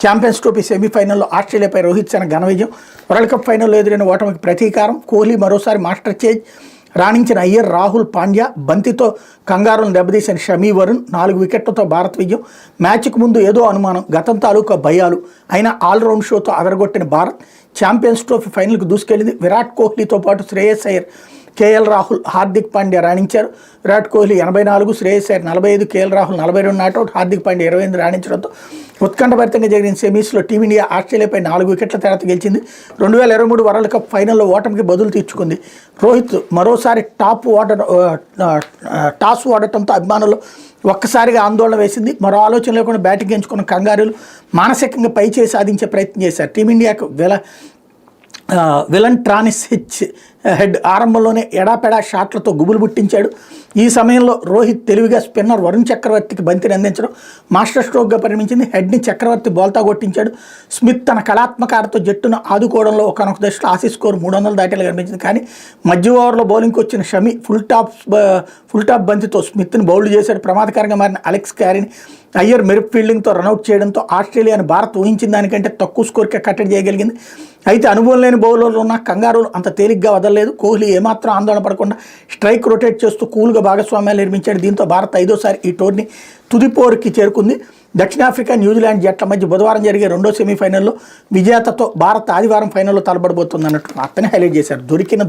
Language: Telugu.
ఛాంపియన్స్ ట్రోఫీ సెమీఫైనల్లో ఆస్ట్రేలియాపై రోహిత్ శర్మ ఘన విజయం. వరల్డ్ కప్ ఫైనల్లో ఎదురైన ఓటమికి ప్రతీకారం. కోహ్లీ మరోసారి మాస్టర్ చేంజ్. రాణించిన అయ్యర్, రాహుల్, పాండ్యా, బంతితో కంగారులను దెబ్బతీసిన షమీ, వరుణ్ 4 వికెట్లతో భారత్ విజయం. మ్యాచ్కు ముందు ఏదో అనుమానం, గతం తాలూకా భయాలు అయినా ఆల్రౌండ్ షోతో అదరగొట్టిన భారత్ ఛాంపియన్స్ ట్రోఫీ ఫైనల్కు దూసుకెళ్లింది. విరాట్ కోహ్లీతో పాటు శ్రేయస్ అయ్యర్, కేఎల్ రాహుల్, హార్దిక్ పాండ్యా రాణించారు. విరాట్ కోహ్లీ 84, శ్రేయస్ అయ్యర్ 45, కేఎల్ రాహుల్ 42 నాట్అవుట్, హార్దిక్ పాండ్యా 28 రాణించడంతో ఉత్కంఠభరితంగా జరిగిన సెమీస్లో టీమిండియా ఆస్ట్రేలియాపై 4 వికెట్ల తేడాతో గెలిచింది. 2023 వరల్డ్ కప్ ఫైనల్లో ఓటమికి బదులు తీర్చుకుంది. రోహిత్ మరోసారి టాస్ ఓడటంతో అభిమానులు ఒక్కసారిగా ఆందోళన వేసింది. మరో ఆలోచన లేకుండా బ్యాటింగ్ ఎంచుకున్న కంగారులు మానసికంగా పైచేయి సాధించే ప్రయత్నం చేశారు. టీమిండియాకు విలన్ ట్రానిస్ హెడ్ ఆరంభంలోనే ఎడాపెడా షాట్లతో గుబులు పుట్టించాడు. ఈ సమయంలో రోహిత్ తెలివిగా స్పిన్నర్ వరుణ్ చక్రవర్తికి బంతిని అందించడం మాస్టర్ స్ట్రోక్గా పరిగణించింది. హెడ్ని చక్రవర్తి బౌల్తా కొట్టించాడు. స్మిత్ తన కళాత్మక ఆటతో జట్టును ఆదుకోవడంలో ఒకనొక దశలో ఆసీ స్కోర్ 300 దాటేలా కనిపించింది. కానీ మధ్య ఓవర్లో బౌలింగ్కి వచ్చిన షమీ ఫుల్ టాప్ బంతితో స్మిత్ని బౌల్డ్ చేశాడు. ప్రమాదకరంగా మారిన అలెక్స్ క్యారీని అయ్యర్ మెరుపు ఫీల్డింగ్తో రన్అట్ చేయడంతో ఆస్ట్రేలియాను భారత్ ఊహించిన దానికంటే తక్కువ స్కోర్కే కట్టడి చేయగలిగింది. అయితే అనుభవం లేని బౌలర్లు ఉన్న కంగారులు అంత తేలిగ్గా వదలలేదు. కోహ్లీ ఏమాత్రం ఆందోళన పడకుండా స్ట్రైక్ రొటేట్ చేస్తూ కూల్గా భాగస్వామ్యాలు నిర్మించాడు. దీంతో భారత్ 5వ ఈ టోర్నీ తుది పోరుకి చేరుకుంది. దక్షిణాఫ్రికా, న్యూజిలాండ్ జట్ల మధ్య బుధవారం జరిగే 2వ సెమీఫైనల్లో విజేతతో భారత్ ఆదివారం ఫైనల్లో తలపడబోతుంది అన్నట్టు అతనే హైలైట్ చేశారు. దొరికిన